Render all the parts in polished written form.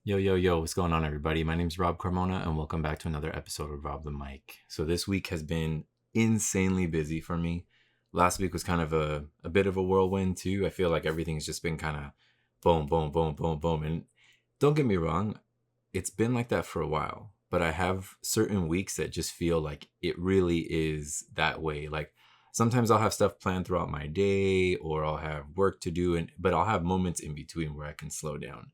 Yo, yo, yo, what's going on, everybody? My name's Rob Carmona, and welcome back to another episode of Rob the Mic. So, this week has been insanely busy for me. Last week was kind of a bit of a whirlwind, too. I feel like everything's just been kind of boom, boom, boom, boom, boom. And don't get me wrong, it's been like that for a while, but I have certain weeks that just feel like it really is that way. Like, sometimes I'll have stuff planned throughout my day, or I'll have work to do, but I'll have moments in between where I can slow down.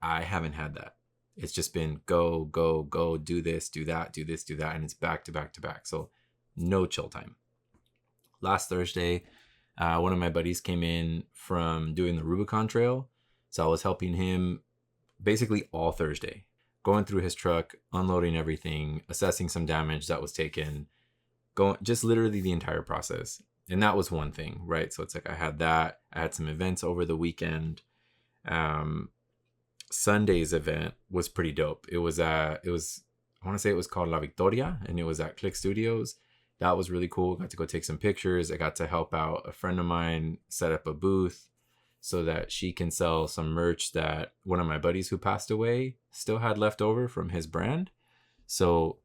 I haven't had that. It's just been go, go, go, do this, do that, do this, do that. And it's back to back to back. So no chill time. Last Thursday, one of my buddies came in from doing the Rubicon trail. So I was helping him basically all Thursday, going through his truck, unloading everything, assessing some damage that was taken, going just literally the entire process. And that was one thing, right? So it's like I had that. I had some events over the weekend. Sunday's event was pretty dope. It was I want to say it was called La Victoria, and it was at Click Studios. That was really cool. Got to go take some pictures. I got to help out a friend of mine set up a booth so that she can sell some merch that one of my buddies who passed away still had left over from his brand. So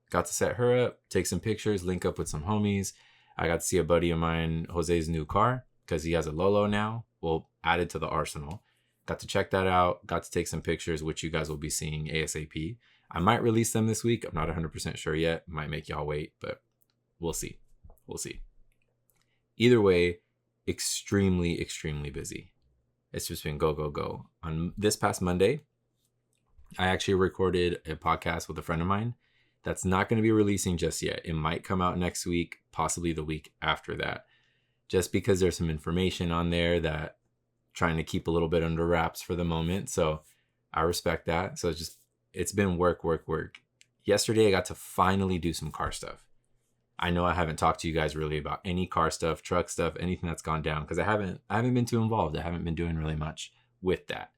got to set her up, take some pictures, link up with some homies. I got to see a buddy of mine, Jose's new car, because he has a Lolo now. Well, added to the arsenal. Got to check that out. Got to take some pictures, which you guys will be seeing ASAP. I might release them this week. I'm not 100% sure yet. Might make y'all wait, but we'll see. We'll see. Either way, extremely, extremely busy. It's just been go, go, go. On this past Monday, I actually recorded a podcast with a friend of mine that's not going to be releasing just yet. It might come out next week, possibly the week after that, just because there's some information on there that trying to keep a little bit under wraps for the moment. So I respect that. So it's been work, work, work. Yesterday, I got to finally do some car stuff. I know I haven't talked to you guys really about any car stuff, truck stuff, anything that's gone down, because I haven't been too involved. I haven't been doing really much with that.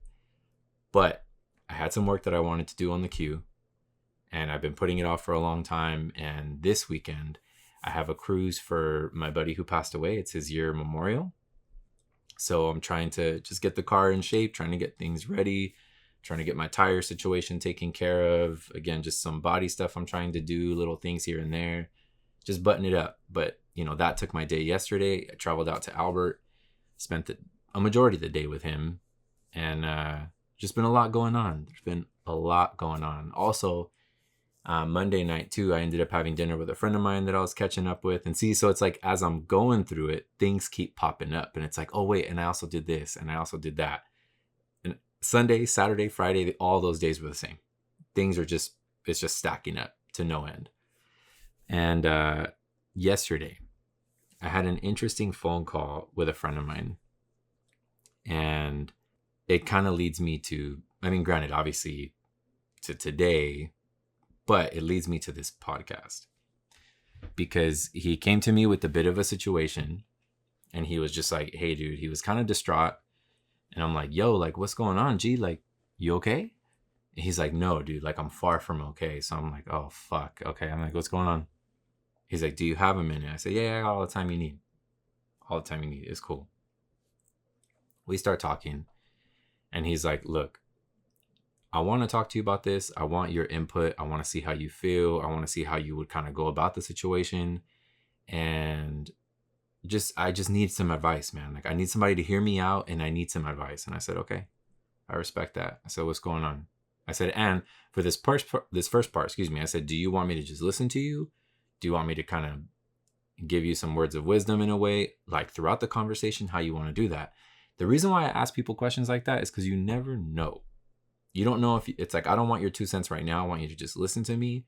But I had some work that I wanted to do on the queue, and I've been putting it off for a long time. And this weekend, I have a cruise for my buddy who passed away. It's his year memorial. So I'm trying to just get the car in shape, trying to get things ready, trying to get my tire situation taken care of. Again, just some body stuff I'm trying to do, little things here and there, just button it up. But, that took my day yesterday. I traveled out to Albert, spent a majority of the day with him, and just been a lot going on. There's been a lot going on. Also, Monday night too, I ended up having dinner with a friend of mine that I was catching up with. And see, so it's like as I'm going through it, things keep popping up, and it's like, oh wait, and I also did this, and I also did that. And Sunday, Saturday, Friday, all those days were the same. Things are it's just stacking up to no end. And yesterday, I had an interesting phone call with a friend of mine, and it kind of leads me to, I mean, granted, obviously, to today, but it leads me to this podcast because he came to me with a bit of a situation, and he was just like, hey, dude, he was kind of distraught. And I'm like, yo, like, what's going on, G? Like, you okay? And he's like, no, dude, like, I'm far from okay. So I'm like, oh, fuck. Okay. I'm like, what's going on? He's like, do you have a minute? I say, yeah, I got all the time you need. All the time you need. It's cool. We start talking, and he's like, look, I want to talk to you about this. I want your input. I want to see how you feel. I want to see how you would kind of go about the situation. And I just need some advice, man. Like, I need somebody to hear me out, and I need some advice. And I said, okay, I respect that. I said, what's going on? I said, and for this first part, excuse me, I said, do you want me to just listen to you? Do you want me to kind of give you some words of wisdom in a way, like throughout the conversation, how you want to do that? The reason why I ask people questions like that is because you never know. You don't know if it's like, I don't want your 2 cents right now. I want you to just listen to me.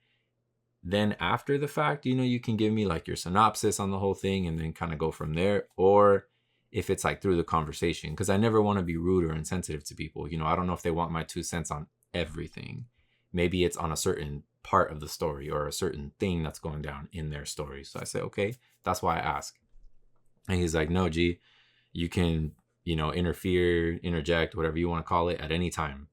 Then after the fact, you can give me like your synopsis on the whole thing and then kind of go from there. Or if it's like through the conversation, because I never want to be rude or insensitive to people. I don't know if they want my 2 cents on everything. Maybe it's on a certain part of the story or a certain thing that's going down in their story. So I say, okay, that's why I ask. And he's like, no, G, you can, interfere, interject, whatever you want to call it at any time.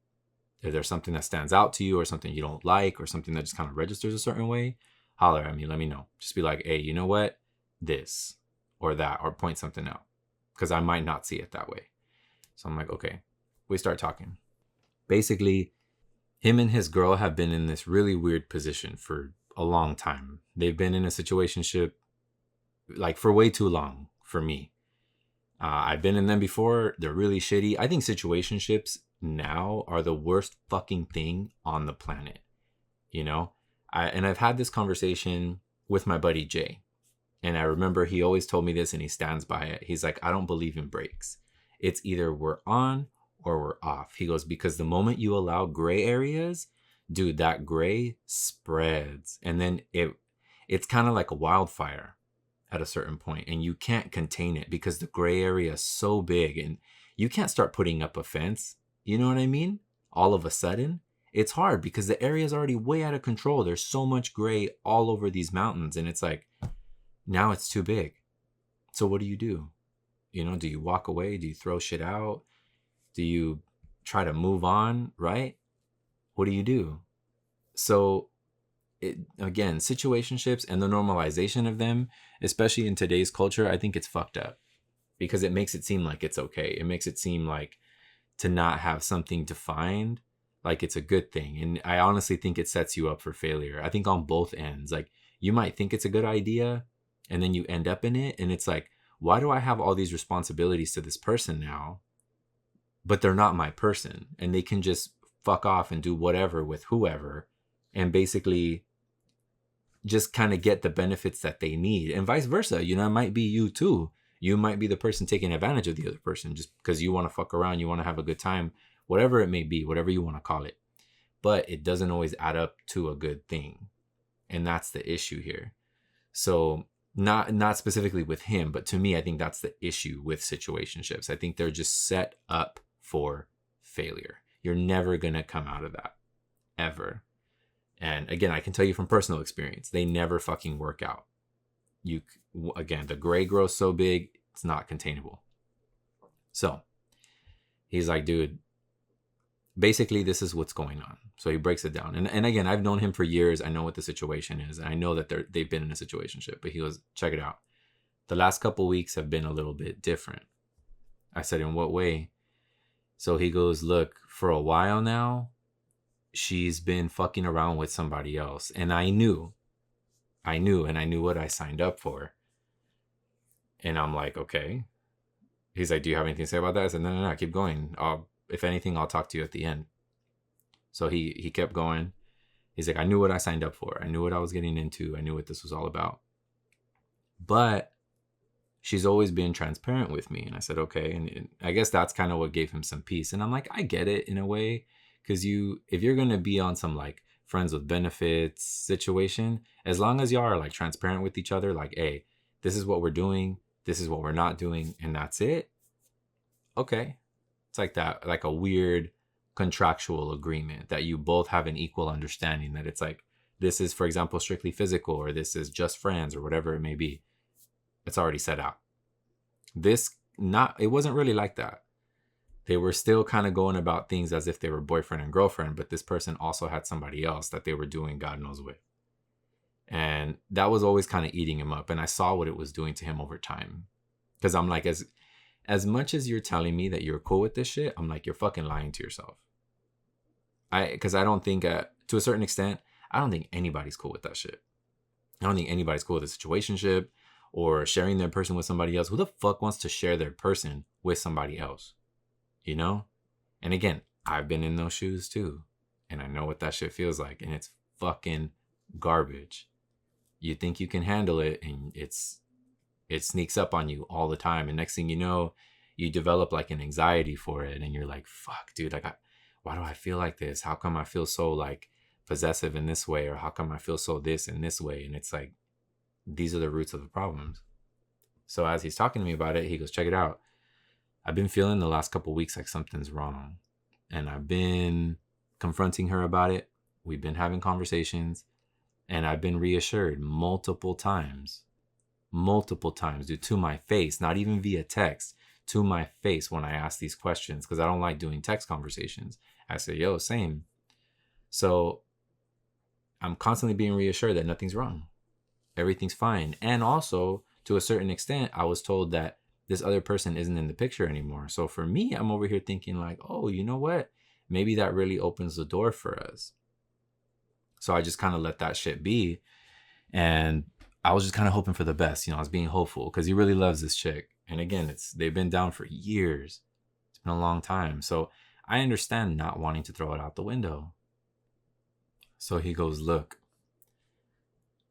If there's something that stands out to you or something you don't like or something that just kind of registers a certain way, holler at me, let me know. Just be like, hey, you know what? This or that, or point something out, because I might not see it that way. So I'm like, okay. We start talking. Basically, him and his girl have been in this really weird position for a long time. They've been in a situationship like for way too long for me. I've been in them before. They're really shitty. I think situationships now are the worst fucking thing on the planet. You know, I've had this conversation with my buddy Jay, and I remember he always told me this, and he stands by it. He's like, I don't believe in breaks. It's either we're on or we're off. He goes, because the moment you allow gray areas, dude, that gray spreads, and then it's kind of like a wildfire at a certain point, and you can't contain it because the gray area is so big, and you can't start putting up a fence. You know what I mean? All of a sudden, it's hard because the area is already way out of control. There's so much gray all over these mountains, and it's like, now it's too big. So what do? You know, do you walk away? Do you throw shit out? Do you try to move on? Right? What do you do? So again, situationships and the normalization of them, especially in today's culture, I think it's fucked up because it makes it seem like it's okay. It makes it seem like to not have something defined, like it's a good thing. And I honestly think it sets you up for failure. I think on both ends, like you might think it's a good idea and then you end up in it. And it's like, why do I have all these responsibilities to this person now, but they're not my person, and they can just fuck off and do whatever with whoever and basically just kind of get the benefits that they need, and vice versa. You know, it might be you too. You might be the person taking advantage of the other person just because you want to fuck around, you want to have a good time, whatever it may be, whatever you want to call it. But it doesn't always add up to a good thing. And that's the issue here. So not specifically with him, but to me, I think that's the issue with situationships. I think they're just set up for failure. You're never going to come out of that, ever. And again, I can tell you from personal experience, they never fucking work out. Again, the gray grows so big, it's not containable. So he's like, dude, basically this is what's going on. So he breaks it down. And again, I've known him for years. I know what the situation is. And I know that they've been in a situationship. But he goes, check it out. The last couple weeks have been a little bit different. I said, in what way? So he goes, look, for a while now, she's been fucking around with somebody else. And I knew what I signed up for. And I'm like, okay. He's like, do you have anything to say about that? I said, no, keep going. If anything, I'll talk to you at the end. So he kept going. He's like, I knew what I signed up for. I knew what I was getting into. I knew what this was all about. But she's always been transparent with me. And I said, okay. And I guess that's kind of what gave him some peace. And I'm like, I get it in a way. Because if you're going to be on some like friends with benefits situation, as long as y'all are like transparent with each other, like, hey, this is what we're doing, this is what we're not doing, and that's it. Okay. It's like that, like a weird contractual agreement that you both have an equal understanding that it's like, this is, for example, strictly physical, or this is just friends, or whatever it may be. It's already set out. It wasn't really like that. They were still kind of going about things as if they were boyfriend and girlfriend, but this person also had somebody else that they were doing God knows with. And that was always kind of eating him up. And I saw what it was doing to him over time. Because I'm like, as much as you're telling me that you're cool with this shit, I'm like, you're fucking lying to yourself. Because I don't think, to a certain extent, I don't think anybody's cool with that shit. I don't think anybody's cool with a situationship or sharing their person with somebody else. Who the fuck wants to share their person with somebody else? You know? And again, I've been in those shoes too. And I know what that shit feels like. And it's fucking garbage. You think you can handle it, and it sneaks up on you all the time. And next thing you know, you develop like an anxiety for it. And you're like, fuck, dude, why do I feel like this? How come I feel so like possessive in this way? Or how come I feel so this in this way? And it's like, these are the roots of the problems. So as he's talking to me about it, he goes, check it out. I've been feeling the last couple of weeks like something's wrong. And I've been confronting her about it. We've been having conversations. And I've been reassured multiple times, dude, to my face, not even via text, to my face when I ask these questions, because I don't like doing text conversations. I say, yo, same. So I'm constantly being reassured that nothing's wrong. Everything's fine. And also, to a certain extent, I was told that this other person isn't in the picture anymore. So for me, I'm over here thinking like, oh, you know what? maybe that really opens the door for us. So I just kind of let that shit be. And I was just kind of hoping for the best. I was being hopeful because he really loves this chick. And again, they've been down for years. It's been a long time. So I understand not wanting to throw it out the window. So he goes, look,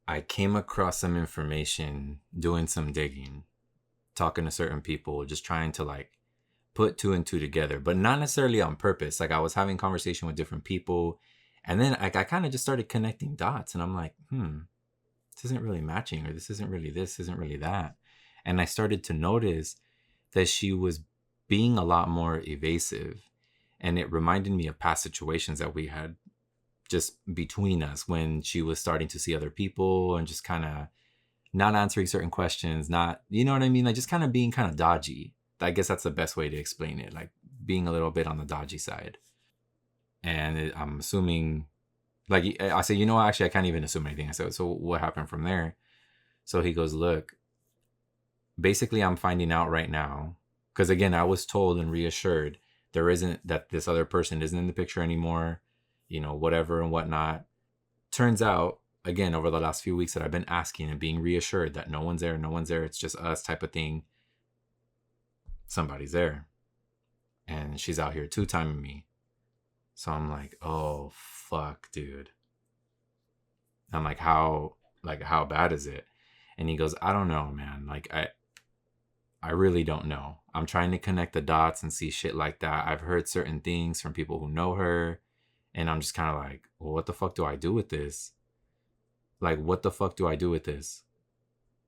I came across some information doing some digging, talking to certain people, just trying to like put two and two together, but not necessarily on purpose. Like I was having conversation with different people, and then I kind of just started connecting dots, and I'm like, this isn't really matching, or this isn't really that. And I started to notice that she was being a lot more evasive, and it reminded me of past situations that we had just between us when she was starting to see other people and just kind of not answering certain questions, not, you know what I mean? Like just kind of being kind of dodgy. I guess that's the best way to explain it. Like being a little bit on the dodgy side. And I'm assuming, like I said, actually I can't even assume anything. I said, so what happened from there? So he goes, look, basically I'm finding out right now, because again, I was told and reassured that this other person isn't in the picture anymore, whatever and whatnot. Turns out, again, over the last few weeks that I've been asking and being reassured that no one's there, it's just us type of thing. Somebody's there. And she's out here 2-timing me. So I'm like, oh, fuck, dude. I'm like, how bad is it? And he goes, I don't know, man. Like, I really don't know. I'm trying to connect the dots and see shit like that. I've heard certain things from people who know her. And I'm just kind of like, well, what the fuck do I do with this? Like, what the fuck do I do with this?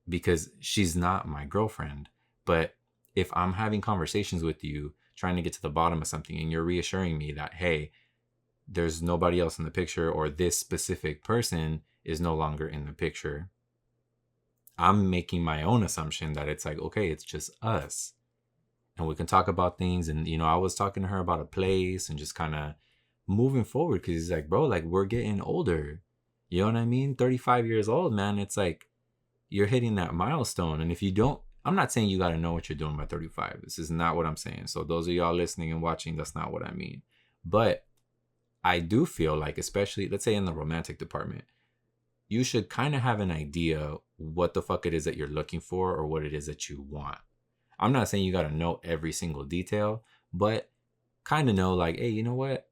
Because she's not my girlfriend. But if I'm having conversations with you, trying to get to the bottom of something, and you're reassuring me that, hey, there's nobody else in the picture, or this specific person is no longer in the picture, I'm making my own assumption that it's like, okay, it's just us. And we can talk about things. And, I was talking to her about a place and just kind of moving forward, because he's like, bro, like we're getting older. You know what I mean? 35 years old, man. It's like you're hitting that milestone. And if you don't, I'm not saying you got to know what you're doing by 35. This is not what I'm saying. So those of y'all listening and watching, that's not what I mean. But I do feel like, especially, let's say in the romantic department, you should kind of have an idea what the fuck it is that you're looking for or what it is that you want. I'm not saying you got to know every single detail, but kind of know like, hey, you know what?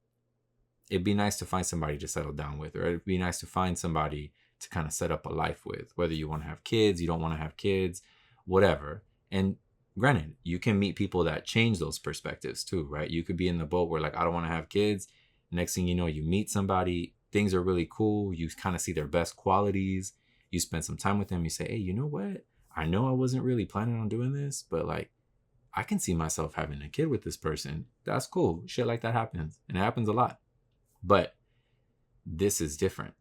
It'd be nice to find somebody to settle down with, or it'd be nice to find somebody to kind of set up a life with, whether you want to have kids, you don't want to have kids, whatever. And granted, you can meet people that change those perspectives too, right? You could be in the boat where like, I don't want to have kids. Next thing you know, you meet somebody, things are really cool. You kind of see their best qualities. You spend some time with them. You say, hey, you know what? I know I wasn't really planning on doing this, but like, I can see myself having a kid with this person. That's cool. Shit like that happens. And it happens a lot. But this is different,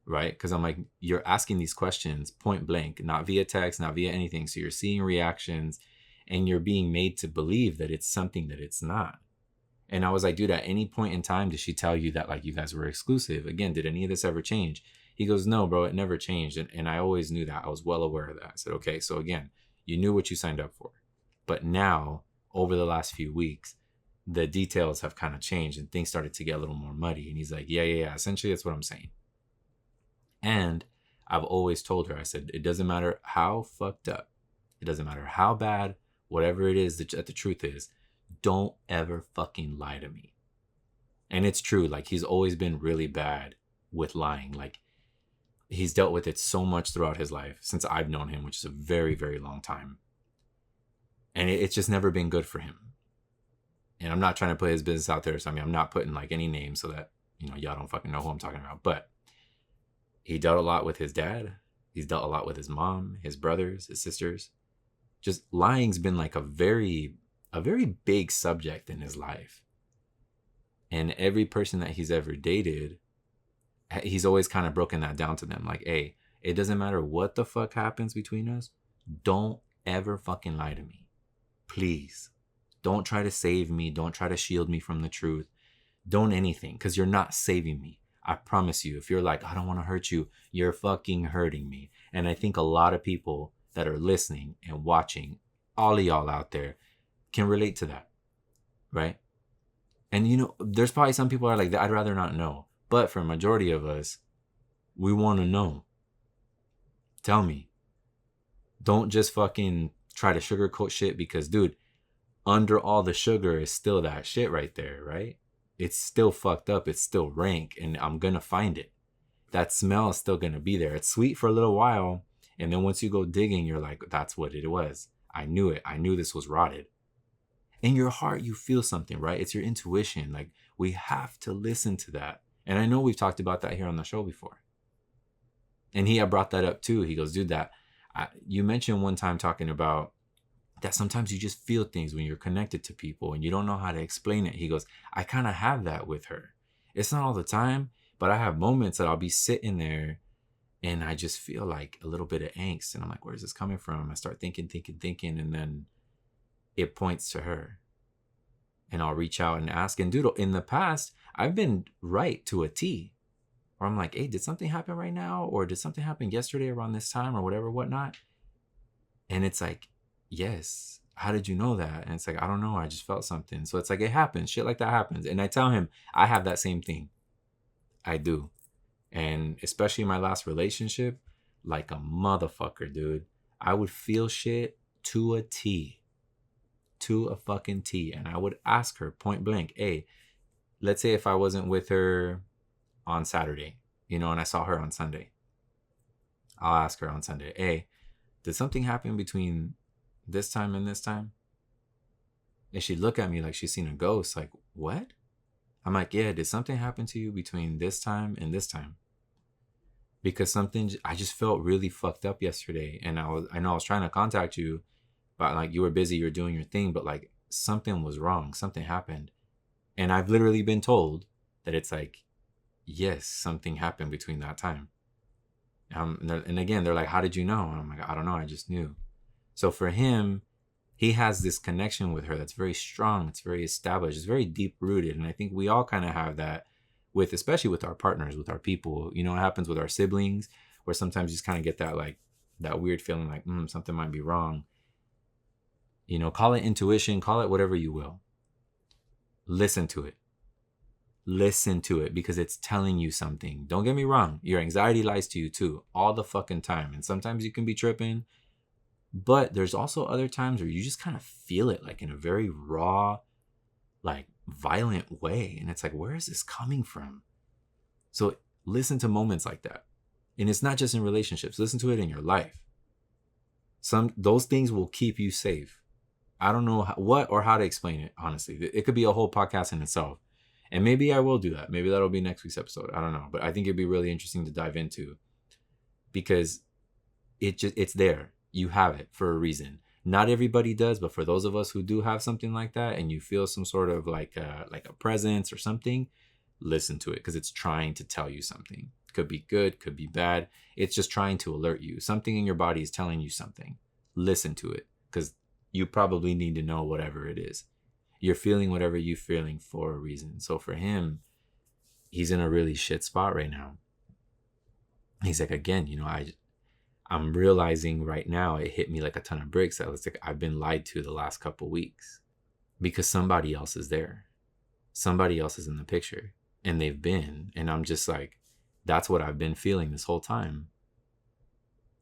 right? Because I'm like, you're asking these questions point blank, not via text, not via anything. So you're seeing reactions and you're being made to believe that it's something that it's not. And I was like, dude, at any point in time, did she tell you that like you guys were exclusive? Again, did any of this ever change? He goes, no, bro, it never changed. And I always knew that. I was well aware of that. I said, okay, so again, you knew what you signed up for. But now, over the last few weeks, the details have kind of changed and things started to get a little more muddy. And he's like, yeah. Essentially, that's what I'm saying. And I've always told her, I said, it doesn't matter how fucked up. It doesn't matter how bad, whatever it is that the truth is, don't ever fucking lie to me. And it's true. Like, he's always been really bad with lying. Like, he's dealt with it so much throughout his life since I've known him, which is a very, very long time. And it's just never been good for him. And I'm not trying to put his business out there. So, I mean, I'm not putting like any names so that, y'all don't fucking know who I'm talking about. But he dealt a lot with his dad. He's dealt a lot with his mom, his brothers, his sisters. Just lying's been like a very big subject in his life. And every person that he's ever dated, he's always kind of broken that down to them. Like, hey, it doesn't matter what the fuck happens between us. Don't ever fucking lie to me. Please. Don't try to save me. Don't try to shield me from the truth. Don't anything, because you're not saving me. I promise you, if you're like, I don't want to hurt you, you're fucking hurting me. And I think a lot of people that are listening and watching, all of y'all out there, can relate to that, right? And there's probably some people that are like, I'd rather not know. But for a majority of us, we want to know. Tell me. Don't just fucking try to sugarcoat shit, because, dude, under all the sugar is still that shit right there, right? It's still fucked up. It's still rank, and I'm going to find it. That smell is still going to be there. It's sweet for a little while, and then once you go digging, you're like, that's what it was. I knew it. I knew this was rotted. In your heart, you feel something, right? It's your intuition. Like, we have to listen to that. And I know we've talked about that here on the show before. And he had brought that up too. He goes, dude, you mentioned one time talking about that sometimes you just feel things when you're connected to people and you don't know how to explain it. He goes, I kind of have that with her. It's not all the time, but I have moments that I'll be sitting there and I just feel like a little bit of angst. And I'm like, where's this coming from? I start thinking. And then it points to her. And I'll reach out and ask. And dude, in the past, I've been right to a T. Or I'm like, hey, did something happen right now? Or did something happen yesterday around this time or whatever, whatnot? And it's like, yes. How did you know that? And it's like, I don't know. I just felt something. So it's like, it happens. Shit like that happens. And I tell him, I have that same thing. I do. And especially in my last relationship, like a motherfucker, dude. I would feel shit to a T. To a fucking T. And I would ask her point blank, hey, let's say if I wasn't with her on Saturday, and I saw her on Sunday, I'll ask her on Sunday, hey, did something happen between this time and this time? And she'd look at me like she's seen a ghost. Like, what? I'm like, yeah, did something happen to you between this time and this time? Because I just felt really fucked up yesterday. And I know I was trying to contact you, but like you were busy, you're doing your thing, but like something was wrong. Something happened. And I've literally been told that it's like, yes, something happened between that time. And again, they're like, how did you know? And I'm like, I don't know. I just knew. So for him, he has this connection with her that's very strong. It's very established. It's very deep rooted. And I think we all kind of have that especially with our partners, with our people. It happens with our siblings, where sometimes you just kind of get that, like, that weird feeling like, something might be wrong. Call it intuition, call it whatever you will. Listen to it. Listen to it, because it's telling you something. Don't get me wrong. Your anxiety lies to you too, all the fucking time. And sometimes you can be tripping, but there's also other times where you just kind of feel it, like in a very raw, like violent way. And it's like, where is this coming from? So listen to moments like that. And it's not just in relationships. Listen to it in your life. Those things will keep you safe. I don't know what or how to explain it, honestly. It could be a whole podcast in itself. And maybe I will do that. Maybe that'll be next week's episode. I don't know. But I think it'd be really interesting to dive into, because it's there. You have it for a reason. Not everybody does, but for those of us who do have something like that, and you feel some sort of like a presence or something, listen to it, because it's trying to tell you something. Could be good, could be bad. It's just trying to alert you. Something in your body is telling you something. Listen to it, because you probably need to know whatever it is. You're feeling whatever you're feeling for a reason. So for him, he's in a really shit spot right now. He's like, again, I'm realizing right now, it hit me like a ton of bricks. That was like, I've been lied to the last couple weeks, because somebody else is there. Somebody else is in the picture, and they've been, and I'm just like, that's what I've been feeling this whole time.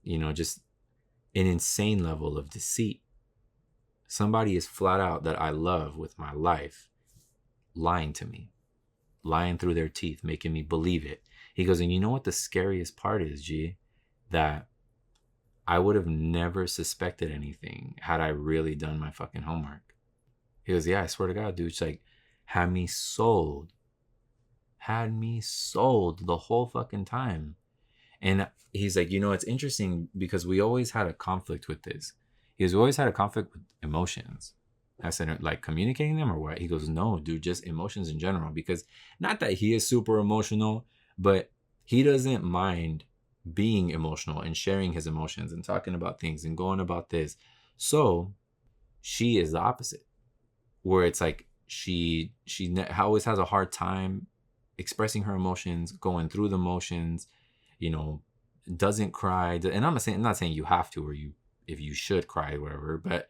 Just an insane level of deceit. Somebody is flat out that I love with my life lying to me, lying through their teeth, making me believe it. He goes, and you know what the scariest part is, G? That I would have never suspected anything had I really done my fucking homework. He goes, yeah, I swear to God, dude. It's like, had me sold the whole fucking time. And he's like, it's interesting, because we always had a conflict with this. He's always had a conflict with emotions. I said, like, communicating them or what? He goes, no, dude, just emotions in general. Because not that he is super emotional, but he doesn't mind being emotional and sharing his emotions and talking about things and going about this. So she is the opposite, where it's like she always has a hard time expressing her emotions, going through the motions, doesn't cry. And I'm not saying you have to, or if you should cry, whatever, but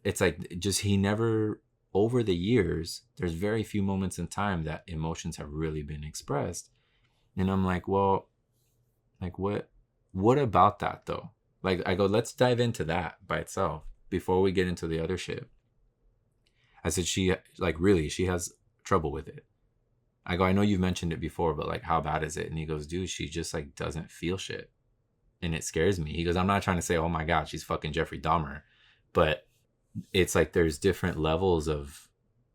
it's like, just he never over the years, there's very few moments in time that emotions have really been expressed. And I'm like, well, like what about that though? Like I go, let's dive into that by itself before we get into the other shit. I said, she like really, she has trouble with it. I go, I know you've mentioned it before, but like how bad is it? And he goes, dude, she just like doesn't feel shit. And it scares me. He goes, I'm not trying to say, oh my God, she's fucking Jeffrey Dahmer. But it's like there's different levels of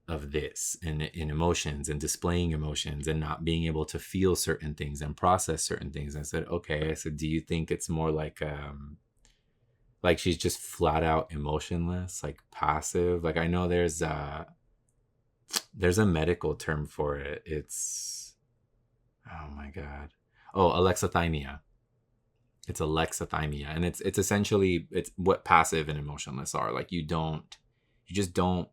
this and in emotions and displaying emotions and not being able to feel certain things and process certain things. And I said, okay. I said, do you think it's more like she's just flat out emotionless, like passive? Like I know there's a medical term for it. It's, oh my God. Oh, alexithymia. It's alexithymia. And it's essentially, it's what passive and emotionless are. Like you just don't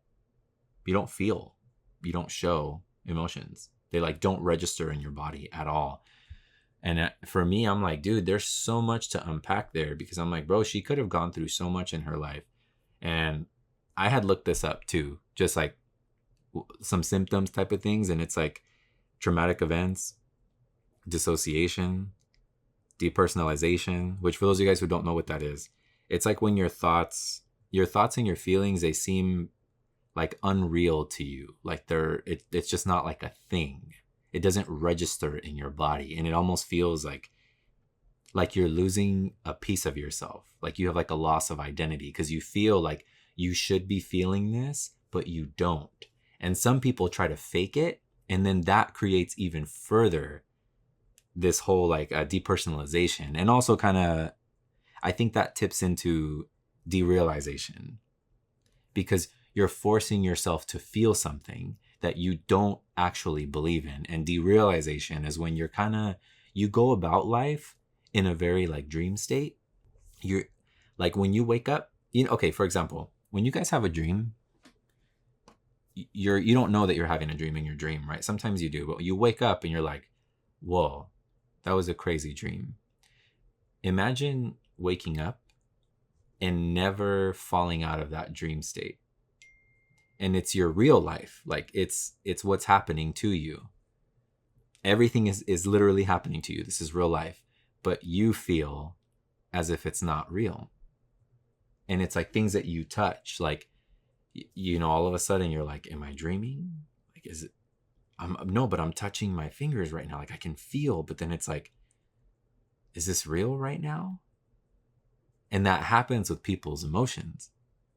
feel, you don't show emotions. They like don't register in your body at all. And for me, I'm like, dude, there's so much to unpack there, because I'm like, bro, she could have gone through so much in her life. And I had looked this up too, just like some symptoms type of things. And it's like traumatic events, dissociation, depersonalization, which for those of you guys who don't know what that is, it's like when your thoughts and your feelings, they seem like unreal to you. Like it's just not like a thing. It doesn't register in your body. And it almost feels like you're losing a piece of yourself. Like you have like a loss of identity because you feel like you should be feeling this, but you don't. And some people try to fake it. And then that creates even further this whole like depersonalization. And also kind of, I think that tips into derealization, because you're forcing yourself to feel something that you don't actually believe in. And derealization is when you go about life in a very like dream state. You're like, when you wake up, okay, for example, when you guys have a dream, you don't know that you're having a dream in your dream, right? Sometimes you do, but you wake up and you're like, whoa, that was a crazy dream. Imagine waking up and never falling out of that dream state. And it's your real life. Like it's what's happening to you. Everything is literally happening to you. This is real life, but you feel as if it's not real. And it's like things that you touch, like, all of a sudden you're like, am I dreaming? Like, is it, no, but I'm touching my fingers right now. Like I can feel, but then it's like, is this real right now? And that happens with people's emotions.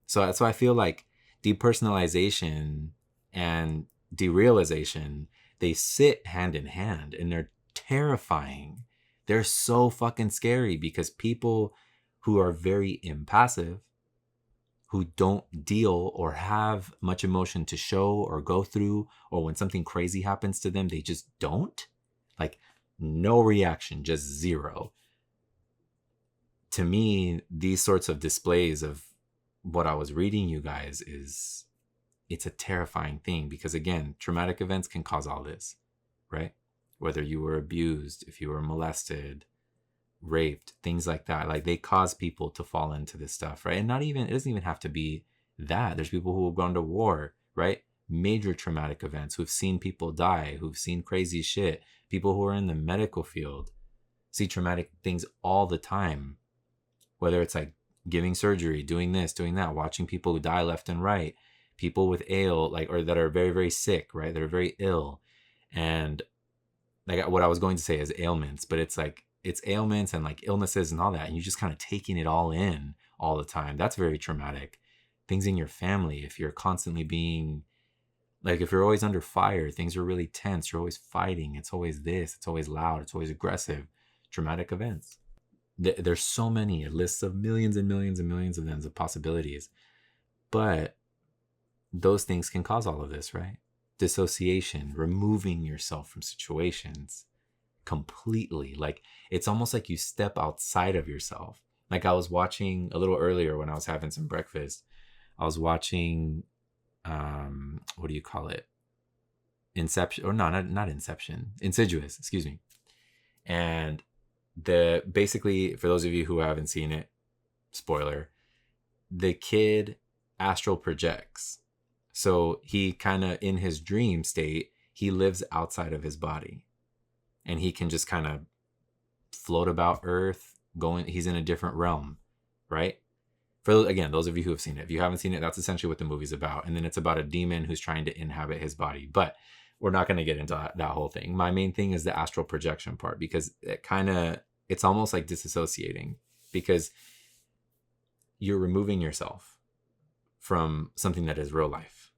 So that's why I feel like depersonalization and derealization, they sit hand in hand, and they're terrifying. They're so fucking scary, because people who are very impassive, who don't deal or have much emotion to show or go through, or when something crazy happens to them, they just don't. Like no reaction, just zero. To me, these sorts of displays of what I was reading you guys it's a terrifying thing, because again, traumatic events can cause all this, right? Whether you were abused, if you were molested, raped, things like that, like they cause people to fall into this stuff, right? And it doesn't even have to be that. There's people who have gone to war, right? Major traumatic events, who've seen people die, who've seen crazy shit. People who are in the medical field see traumatic things all the time, whether it's like giving surgery, doing this, doing that, watching people who die left and right, people with or that are very, very sick, right? That are very ill. And like what I was going to say is ailments, but it's like, it's ailments and like illnesses and all that. And you're just kind of taking it all in all the time. That's very traumatic. Things in your family, if you're constantly being, like if you're always under fire, things are really tense, you're always fighting, it's always this, it's always loud, it's always aggressive. Traumatic events. There's so many, a list of millions and millions and millions of them of possibilities. But those things can cause all of this, right? Dissociation, removing yourself from situations completely. Like it's almost like you step outside of yourself. Like I was watching a little earlier when I was having some breakfast, I was watching what do you call it? Inception, or no, not Inception, Insidious, excuse me. And basically, for those of you who haven't seen it, spoiler, the kid astral projects So he kind of, in his dream state, he lives outside of his body, and he can just kind of float about Earth, going, he's in a different realm, right? For, again, those of you who have seen it, if you haven't seen it, that's essentially what the movie's about. And then it's about a demon who's trying to inhabit his body. But we're not going to get into that whole thing. My main thing is the astral projection part, because it's almost like disassociating, because you're removing yourself from something that is real life.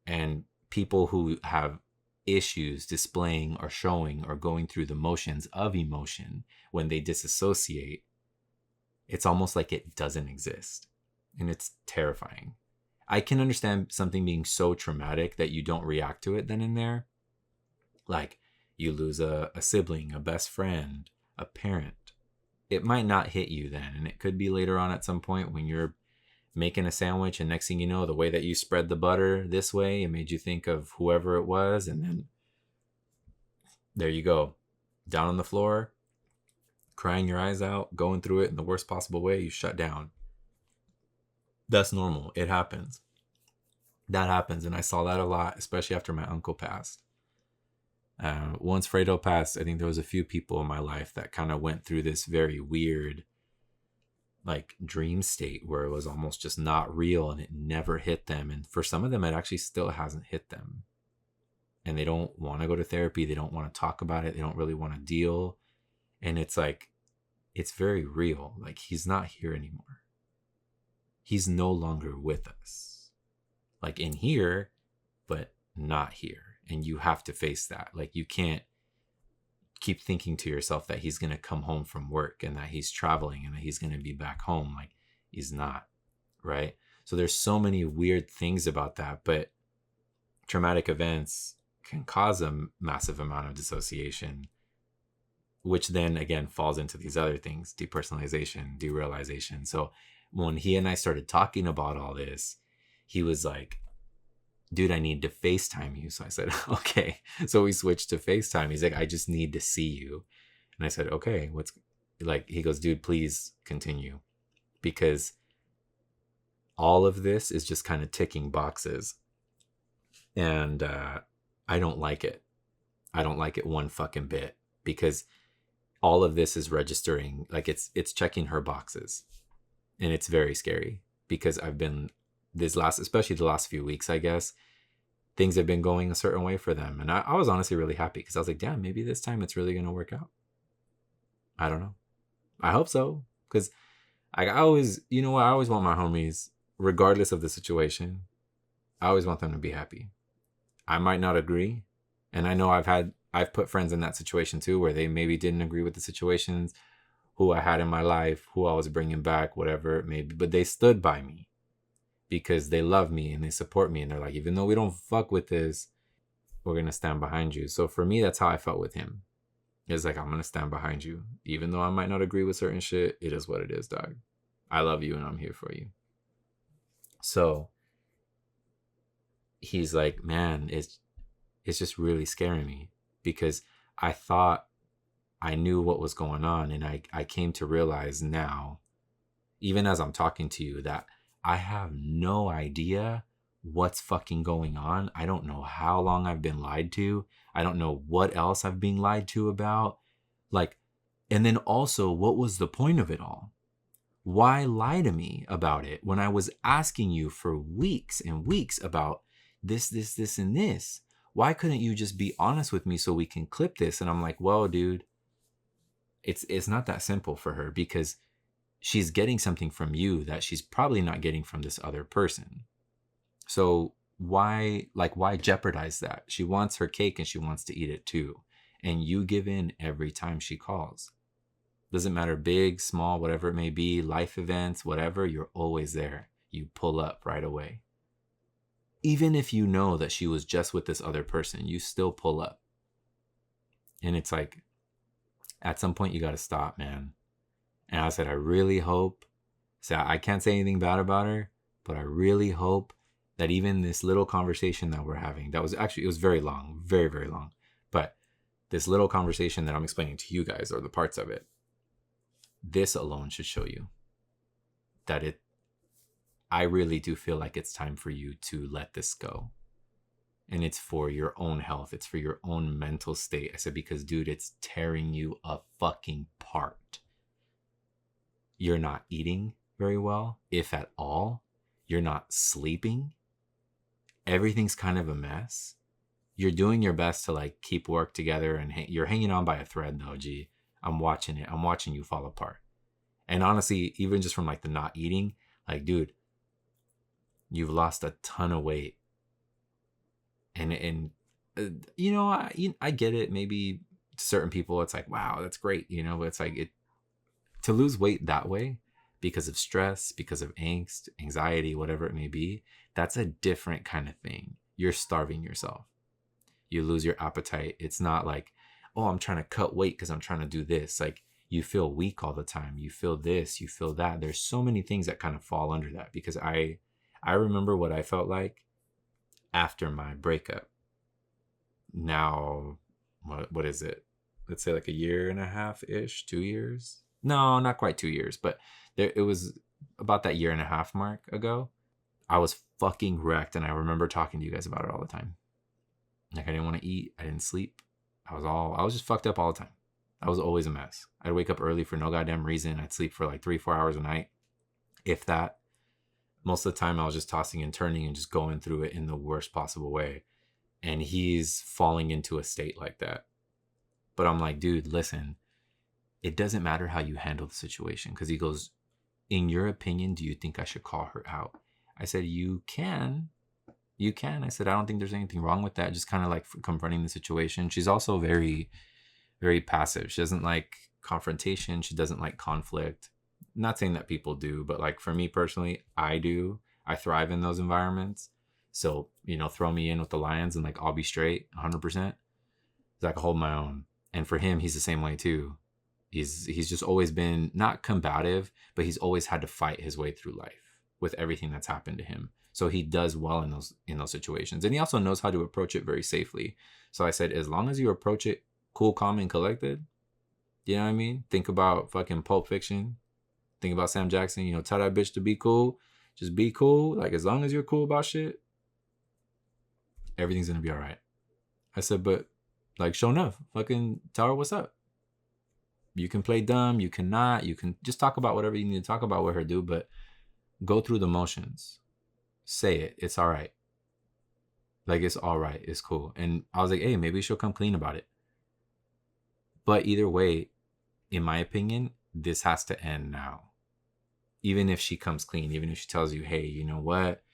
And people who have issues displaying or showing or going through the motions of emotion, when they disassociate, it's almost like it doesn't exist. And it's terrifying. I can understand something being so traumatic that you don't react to it then and there. Like you lose a sibling, a best friend, a parent. It might not hit you then. And it could be later on at some point when you're making a sandwich, and next thing you know, the way that you spread the butter this way, it made you think of whoever it was. And then there you go, down on the floor, crying your eyes out, going through it in the worst possible way. You shut down. That's normal. It happens. That happens. And I saw that a lot, especially after my uncle passed. Once Fredo passed, I think there was a few people in my life that kind of went through this very weird, like, dream state where it was almost just not real, and it never hit them. And for some of them, it actually still hasn't hit them. And they don't want to go to therapy. They don't want to talk about it. They don't really want to deal. And it's like, it's very real. Like, he's not here anymore. He's no longer with us. Like, in here, but not here. And you have to face that. Like, you can't keep thinking to yourself that he's going to come home from work and that he's traveling and that he's going to be back home. Like, he's not, right? So there's so many weird things about that, but traumatic events can cause a massive amount of dissociation, which then again falls into these other things: depersonalization, derealization. So when he and I started talking about all this, he was like, dude, I need to FaceTime you. So I said, okay. So we switched to FaceTime. He's like, I just need to see you. And I said, okay, what's, like, he goes, dude, please continue. Because all of this is just kind of ticking boxes. And I don't like it. I don't like it one fucking bit, because all of this is registering, like, it's checking her boxes. And it's very scary, because I've been, especially the last few weeks, I guess, things have been going a certain way for them. And I was honestly really happy, because I was like, damn, maybe this time it's really going to work out. I don't know. I hope so. Because I always, you know what? I always want my homies, regardless of the situation, I always want them to be happy. I might not agree. And I know I've put friends in that situation too, where they maybe didn't agree with the situations, who I had in my life, who I was bringing back, whatever it may be, but they stood by me because they love me and they support me. And they're like, even though we don't fuck with this, we're going to stand behind you. So for me, that's how I felt with him. It's like, I'm going to stand behind you. Even though I might not agree with certain shit, it is what it is, dog. I love you and I'm here for you. So he's like, man, it's just really scaring me, because I thought I knew what was going on. And I came to realize now, even as I'm talking to you, that I have no idea what's fucking going on. I don't know how long I've been lied to. I don't know what else I've been lied to about. Like, and then also, what was the point of it all? Why lie to me about it when I was asking you for weeks and weeks about this, and this? Why couldn't you just be honest with me so we can clip this? And I'm like, well, dude, it's not that simple for her, because she's getting something from you that she's probably not getting from this other person. So why jeopardize that? She wants her cake and she wants to eat it too. And you give in every time she calls. Doesn't matter, big, small, whatever it may be, life events, whatever, you're always there. You pull up right away. Even if you know that she was just with this other person, you still pull up. And it's like, at some point you got to stop, man. And I said, I really hope, so I can't say anything bad about her, but I really hope that even this little conversation that we're having, that was actually, it was very long, very, very long. But this little conversation that I'm explaining to you guys, or the parts of it, this alone should show you that I really do feel like it's time for you to let this go. And it's for your own health. It's for your own mental state. I said, because dude, it's tearing you a fucking part. You're not eating very well, if at all. You're not sleeping. Everything's kind of a mess. You're doing your best to like keep work together, and you're hanging on by a thread though, G. I'm watching it. I'm watching you fall apart. And honestly, even just from like the not eating, like, dude, you've lost a ton of weight. And you know, I get it. Maybe to certain people, it's like, wow, that's great, you know, but it's like to lose weight that way because of stress, because of angst, anxiety, whatever it may be, that's a different kind of thing. You're starving yourself. You lose your appetite. It's not like, oh, I'm trying to cut weight because I'm trying to do this. Like, you feel weak all the time. You feel this, you feel that. There's so many things that kind of fall under that, because I remember what I felt like after my breakup. Now, what is it? Let's say like a year and a half ish, 2 years. No, not quite 2 years, but it was about that year and a half mark ago. I was fucking wrecked, and I remember talking to you guys about it all the time. Like, I didn't want to eat. I didn't sleep. I was just fucked up all the time. I was always a mess. I'd wake up early for no goddamn reason. I'd sleep for like 3-4 hours a night, if that. Most of the time I was just tossing and turning and just going through it in the worst possible way. And he's falling into a state like that. But I'm like, dude, listen, it doesn't matter how you handle the situation. Because he goes, in your opinion, do you think I should call her out? I said, you can. You can. I said, I don't think there's anything wrong with that. Just kind of like confronting the situation. She's also very, very passive. She doesn't like confrontation. She doesn't like conflict. Not saying that people do, but like for me personally, I do. I thrive in those environments. So, you know, throw me in with the lions and like I'll be straight 100%. I can hold my own. And for him, he's the same way too. He's just always been not combative, but he's always had to fight his way through life with everything that's happened to him. So he does well in those situations. And he also knows how to approach it very safely. So I said, as long as you approach it cool, calm, and collected, you know what I mean? Think about fucking Pulp Fiction. Think about Sam Jackson, you know, tell that bitch to be cool. Just be cool. Like, as long as you're cool about shit, everything's going to be all right. I said, but like, show enough. Fucking tell her what's up. You can play dumb. You cannot. You can just talk about whatever you need to talk about with her, dude. But go through the motions. Say it. It's all right. Like, it's all right. It's cool. And I was like, hey, maybe she'll come clean about it. But either way, in my opinion, this has to end now. Even if she comes clean, even if she tells you, hey, you know what?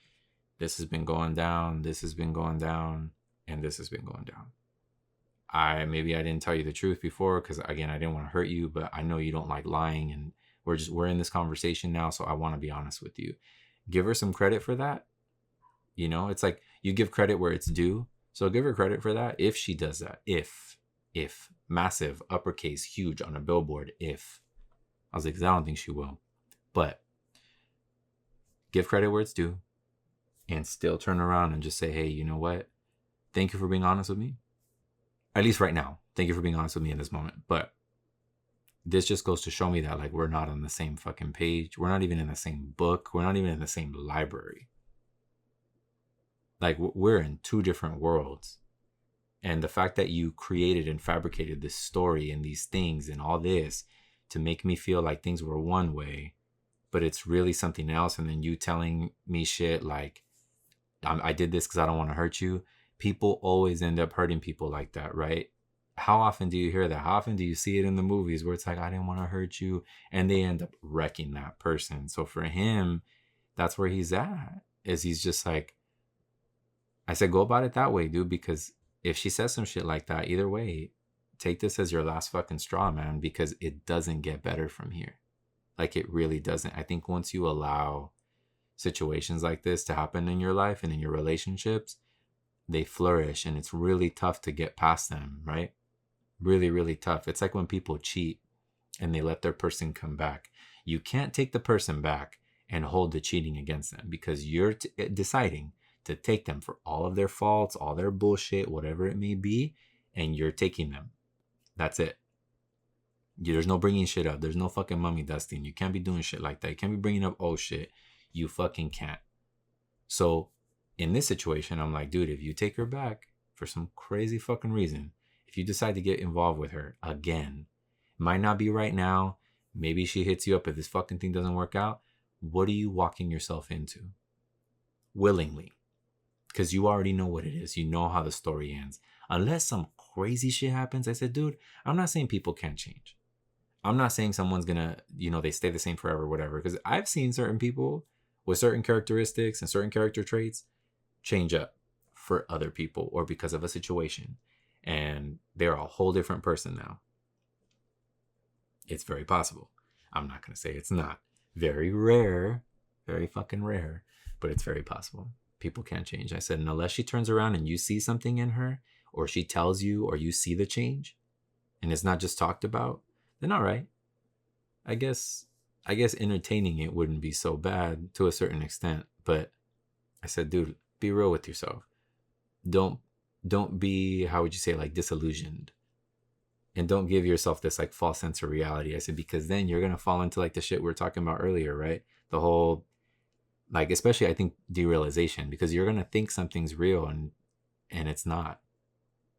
This has been going down. This has been going down. And this has been going down. Maybe I didn't tell you the truth before because, again, I didn't want to hurt you, but I know you don't like lying, and we're in this conversation now, so I want to be honest with you. Give her some credit for that. You know, it's like you give credit where it's due. So give her credit for that if she does that. If massive, uppercase, huge on a billboard, if. I was like, 'cause I don't think she will. But give credit where it's due and still turn around and just say, hey, you know what? Thank you for being honest with me. At least right now. Thank you for being honest with me in this moment. But this just goes to show me that, like, we're not on the same fucking page. We're not even in the same book. We're not even in the same library. Like, we're in two different worlds. And the fact that you created and fabricated this story and these things and all this to make me feel like things were one way, but it's really something else. And then you telling me shit like, I did this because I don't want to hurt you. People always end up hurting people like that, right? How often do you hear that? How often do you see it in the movies where it's like, I didn't want to hurt you, and they end up wrecking that person? So for him, that's where he's at, is he's just like, I said, go about it that way, dude, because if she says some shit like that, either way, take this as your last fucking straw, man, because it doesn't get better from here. Like, it really doesn't. I think once you allow situations like this to happen in your life and in your relationships, they flourish, and it's really tough to get past them, right? Really, really tough. It's like when people cheat and they let their person come back. You can't take the person back and hold the cheating against them, because you're deciding to take them for all of their faults, all their bullshit, whatever it may be, and you're taking them. That's it. There's no bringing shit up. There's no fucking mummy dusting. You can't be doing shit like that. You can't be bringing up old shit. You fucking can't. So in this situation, I'm like, dude, if you take her back for some crazy fucking reason, if you decide to get involved with her again, might not be right now. Maybe she hits you up if this fucking thing doesn't work out. What are you walking yourself into? Willingly. Because you already know what it is. You know how the story ends. Unless some crazy shit happens. I said, dude, I'm not saying people can't change. I'm not saying someone's gonna, they stay the same forever, whatever. Because I've seen certain people with certain characteristics and certain character traits change up for other people or because of a situation. And they're a whole different person now. It's very possible. I'm not going to say it's not. Very rare. Very fucking rare. But it's very possible. People can't change. I said, and unless she turns around and you see something in her, or she tells you, or you see the change, and it's not just talked about, then all right. I guess entertaining it wouldn't be so bad to a certain extent. But I said, dude, be real with yourself. Don't be, how would you say, like disillusioned. And don't give yourself this like false sense of reality. I said, because then you're going to fall into like the shit we were talking about earlier, right? The whole, like, especially I think derealization, because you're going to think something's real and it's not.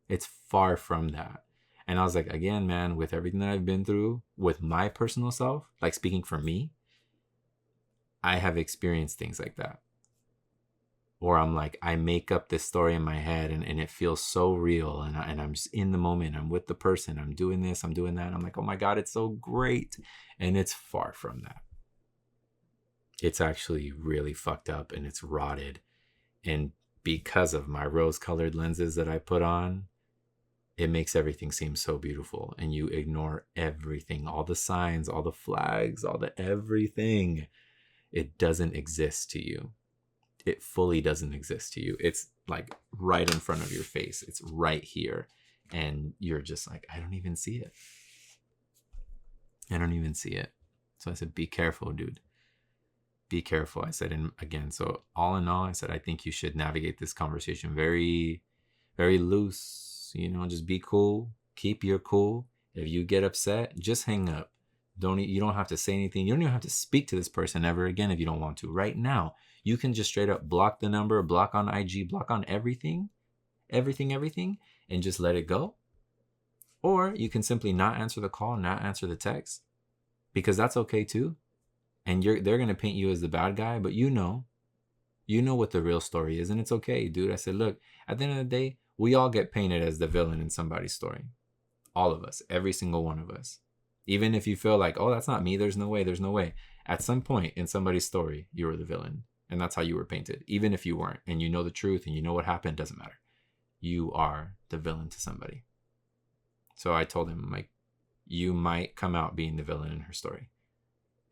It's far from that. And I was like, again, man, with everything that I've been through with my personal self, like speaking for me, I have experienced things like that. Or I'm like, I make up this story in my head and it feels so real. And I'm just in the moment. I'm with the person. I'm doing this. I'm doing that. I'm like, oh my God, it's so great. And it's far from that. It's actually really fucked up and it's rotted. And because of my rose-colored lenses that I put on, it makes everything seem so beautiful. And you ignore everything, all the signs, all the flags, all the everything. It doesn't exist to you. It fully doesn't exist to you. It's like right in front of your face. It's right here. And you're just like, I don't even see it. I don't even see it. So I said, be careful, dude. Be careful. I said, and again, so all in all, I said, I think you should navigate this conversation very, very loose. Just be cool. Keep your cool. If you get upset, just hang up. You don't have to say anything. You don't even have to speak to this person ever again if you don't want to. Right now, you can just straight up block the number, block on IG, block on everything, and just let it go. Or you can simply not answer the call, not answer the text, because that's okay too. And they're going to paint you as the bad guy, but you know what the real story is, and it's okay, dude. I said, look, at the end of the day, we all get painted as the villain in somebody's story. All of us, every single one of us. Even if you feel like, oh, that's not me, there's no way. At some point in somebody's story, you were the villain. And that's how you were painted. Even if you weren't, and you know the truth, and you know what happened, doesn't matter. You are the villain to somebody. So I told him, like, you might come out being the villain in her story.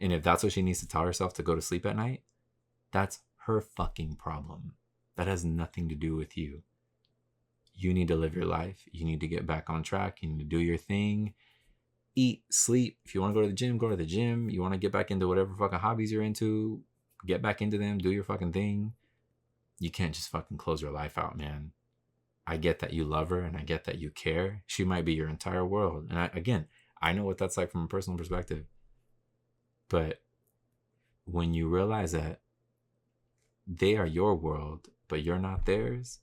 And if that's what she needs to tell herself to go to sleep at night, that's her fucking problem. That has nothing to do with you. You need to live your life. You need to get back on track. You need to do your thing. Eat, sleep. If you want to go to the gym, go to the gym. You want to get back into whatever fucking hobbies you're into, get back into them. Do your fucking thing. You can't just fucking close your life out, man. I get that you love her and I get that you care. She might be your entire world. And I know what that's like from a personal perspective. But when you realize that they are your world, but you're not theirs,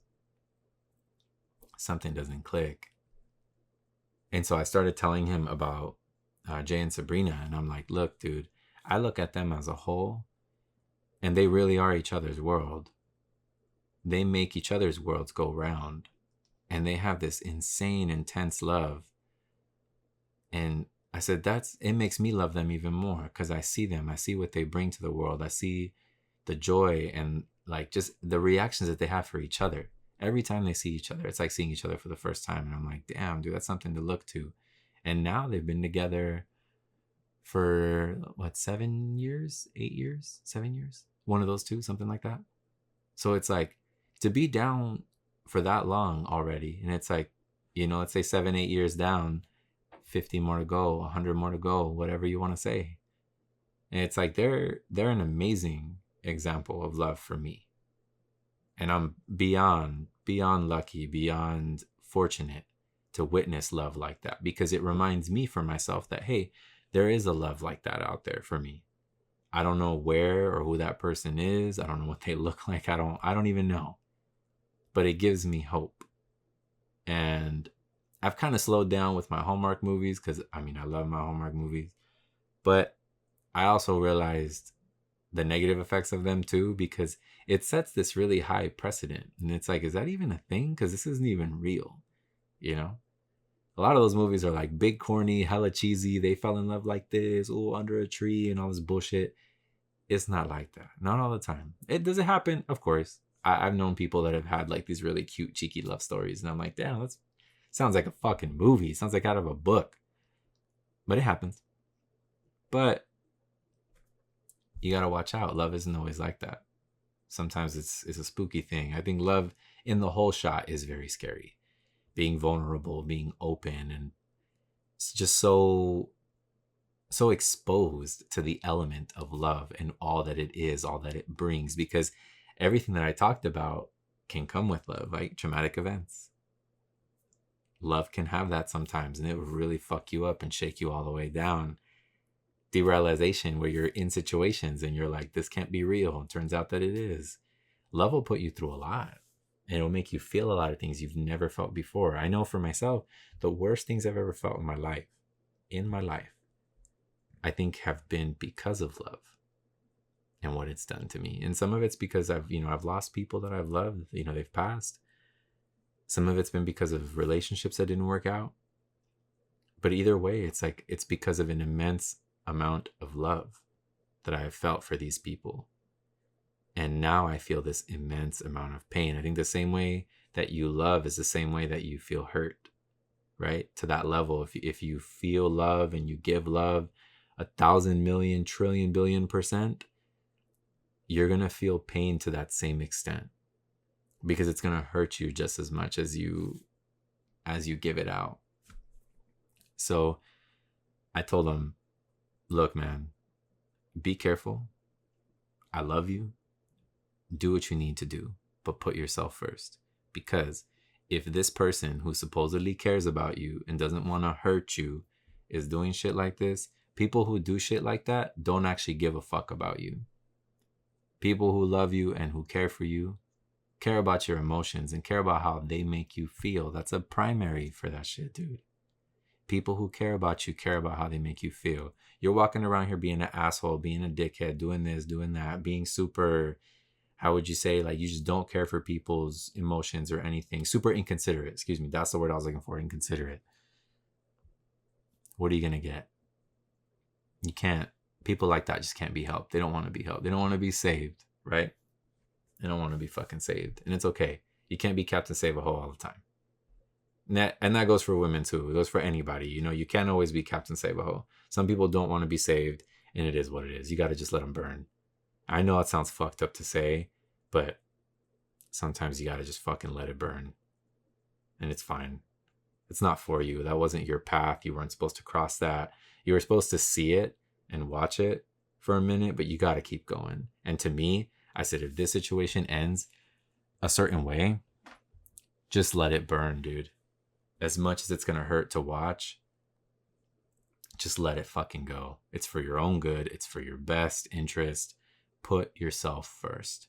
something doesn't click. And so I started telling him about Jay and Sabrina. And I'm like, look, dude, I look at them as a whole. And they really are each other's world. They make each other's worlds go round. And they have this insane, intense love. And I said, it makes me love them even more. Because I see them. I see what they bring to the world. I see the joy and like just the reactions that they have for each other. Every time they see each other, it's like seeing each other for the first time. And I'm like, damn, dude, that's something to look to. And now they've been together for, 7 years? 8 years? 7 years? One of those two, something like that. So it's like, to be down for that long already, and it's like, let's say 7, 8 years down, 50 more to go, 100 more to go, whatever you want to say. And it's like, they're an amazing example of love for me. And I'm beyond lucky, beyond fortunate to witness love like that, because it reminds me for myself that, hey, there is a love like that out there for me. I don't know where or who that person is. I don't know what they look like. I don't even know. But it gives me hope. And I've kind of slowed down with my Hallmark movies because I mean I love my Hallmark movies. But I also realized the negative effects of them too, because it sets this really high precedent. And it's like, is that even a thing? Because this isn't even real, you know? A lot of those movies are like big, corny, hella cheesy. They fell in love like this, oh, under a tree and all this bullshit. It's not like that. Not all the time. Does it happen? Of course. I've known people that have had like these really cute, cheeky love stories. And I'm like, damn, that sounds like a fucking movie. It sounds like out of a book. But it happens. But you gotta watch out. Love isn't always like that. Sometimes it's a spooky thing. I think love in the whole shot is very scary. Being vulnerable, being open, and it's just so exposed to the element of love and all that it is, all that it brings. Because everything that I talked about can come with love, like traumatic events. Love can have that sometimes, and it will really fuck you up and shake you all the way down. Derealization, where you're in situations and you're like, this can't be real, and turns out that it is. Love will put you through a lot, and it'll make you feel a lot of things you've never felt before. I know for myself, the worst things I've ever felt in my life, I think have been because of love and what it's done to me. And some of it's because I've lost people that I've loved, they've passed. Some of it's been because of relationships that didn't work out. But either way, it's like, it's because of an immense amount of love that I have felt for these people. And now I feel this immense amount of pain. I think the same way that you love is the same way that you feel hurt, right? To that level, if you feel love and you give love 1,000 million trillion billion %, you're going to feel pain to that same extent, because it's going to hurt you just as much as you give it out. So I told him, look, man, be careful. I love you. Do what you need to do, but put yourself first. Because if this person who supposedly cares about you and doesn't want to hurt you is doing shit like this, people who do shit like that don't actually give a fuck about you. People who love you and who care for you care about your emotions and care about how they make you feel. That's a primary for that shit, dude. People who care about you care about how they make you feel. You're walking around here being an asshole, being a dickhead, doing this, doing that, being super, how would you say, like you just don't care for people's emotions or anything. Super inconsiderate. Excuse me. That's the word I was looking for. Inconsiderate. What are you going to get? You can't. People like that just can't be helped. They don't want to be helped. They don't want to be saved, right? They don't want to be fucking saved. And it's okay. You can't be Captain Save-A-Ho all the time. And that goes for women too. It goes for anybody. You can't always be Captain Save-A-Ho. Some people don't want to be saved, and it is what it is. You got to just let them burn. I know it sounds fucked up to say, but sometimes you got to just fucking let it burn. And it's fine. It's not for you. That wasn't your path. You weren't supposed to cross that. You were supposed to see it and watch it for a minute, but you got to keep going. And to me, I said, if this situation ends a certain way, just let it burn, dude. As much as it's going to hurt to watch, just let it fucking go. It's for your own good. It's for your best interest. Put yourself first.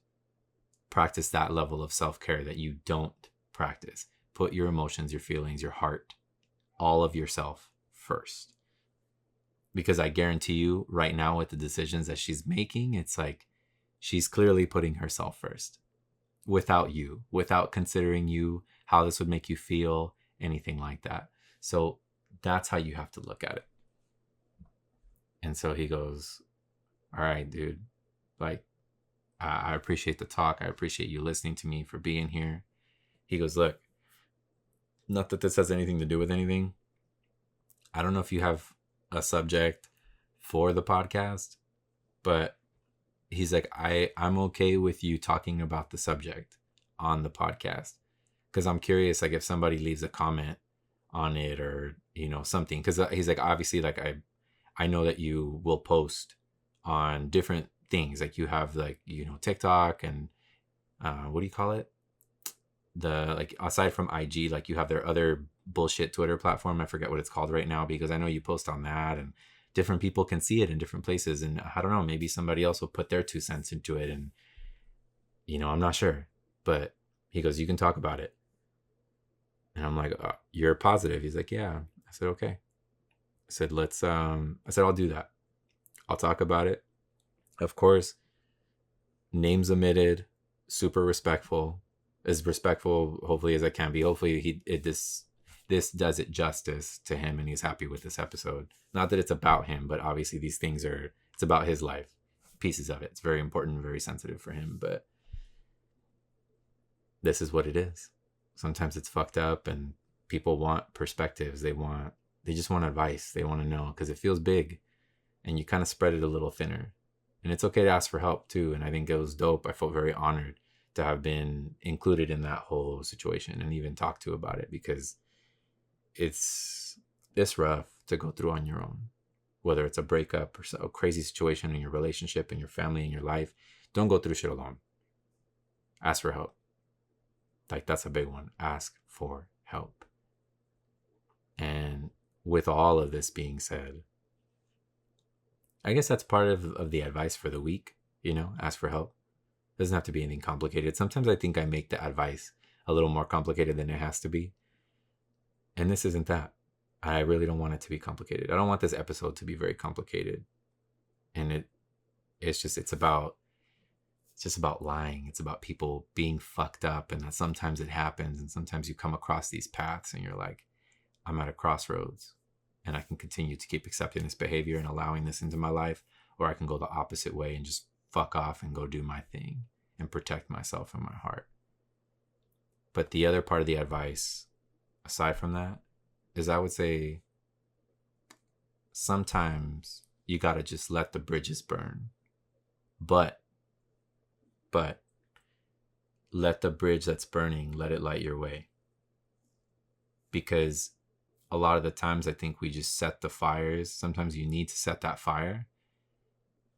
Practice that level of self-care that you don't practice. Put your emotions, your feelings, your heart, all of yourself first. Because I guarantee you right now with the decisions that she's making, it's like she's clearly putting herself first. Without you, without considering you, how this would make you feel, anything like that. So that's how you have to look at it. And so he goes, all right, dude, like, I appreciate the talk. I appreciate you listening to me, for being here. He goes, look, not that this has anything to do with anything. I don't know if you have a subject for the podcast, but he's like, I'm okay with you talking about the subject on the podcast. Because I'm curious, like, if somebody leaves a comment on it or, something. Because he's like, obviously, like, I know that you will post on different things. Like, you have, like, TikTok and what do you call it? Like, aside from IG, like, you have their other bullshit Twitter platform. I forget what it's called right now, because I know you post on that. And different people can see it in different places. And I don't know, maybe somebody else will put their 2 cents into it. And, I'm not sure. But he goes, you can talk about it. And I'm like, you're positive? He's like, yeah. I said, okay. I said, I'll do that. I'll talk about it. Of course, names omitted, super respectful, as respectful hopefully as I can be. Hopefully this does it justice to him and he's happy with this episode. Not that it's about him, but obviously these things it's about his life, pieces of it. It's very important, very sensitive for him, but this is what it is. Sometimes it's fucked up and people want perspectives. They just want advice. They want to know because it feels big and you kind of spread it a little thinner. And it's okay to ask for help too. And I think it was dope. I felt very honored to have been included in that whole situation and even talked to about it, because it's rough to go through on your own, whether it's a breakup or a crazy situation in your relationship, in your family, in your life. Don't go through shit alone. Ask for help. Like, that's a big one. Ask for help. And with all of this being said, I guess that's part of the advice for the week, ask for help. Doesn't have to be anything complicated. Sometimes I think I make the advice a little more complicated than it has to be. And this isn't that. I really don't want it to be complicated. I don't want this episode to be very complicated. And it's just about lying. It's about people being fucked up, and that sometimes it happens, and sometimes you come across these paths and you're like, I'm at a crossroads and I can continue to keep accepting this behavior and allowing this into my life, or I can go the opposite way and just fuck off and go do my thing and protect myself and my heart. But the other part of the advice, aside from that, is I would say sometimes you got to just let the bridges burn. But let the bridge that's burning, let it light your way. Because a lot of the times I think we just set the fires. Sometimes you need to set that fire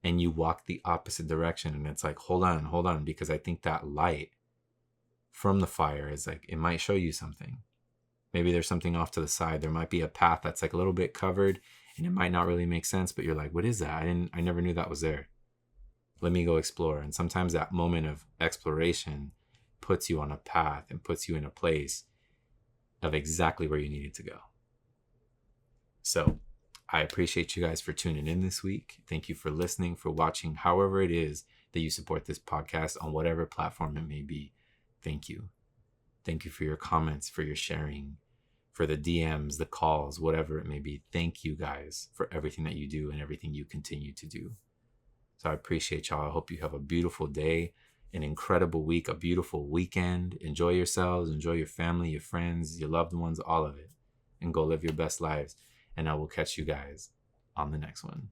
and you walk the opposite direction. And it's like, hold on. Because I think that light from the fire is like, it might show you something. Maybe there's something off to the side. There might be a path that's like a little bit covered and it might not really make sense, but you're like, what is that? I never knew that was there. Let me go explore. And sometimes that moment of exploration puts you on a path and puts you in a place of exactly where you needed to go. So I appreciate you guys for tuning in this week. Thank you for listening, for watching, however it is that you support this podcast on whatever platform it may be. Thank you. Thank you for your comments, for your sharing, for the DMs, the calls, whatever it may be. Thank you guys for everything that you do and everything you continue to do. So I appreciate y'all. I hope you have a beautiful day, an incredible week, a beautiful weekend. Enjoy yourselves, enjoy your family, your friends, your loved ones, all of it. And go live your best lives. And I will catch you guys on the next one.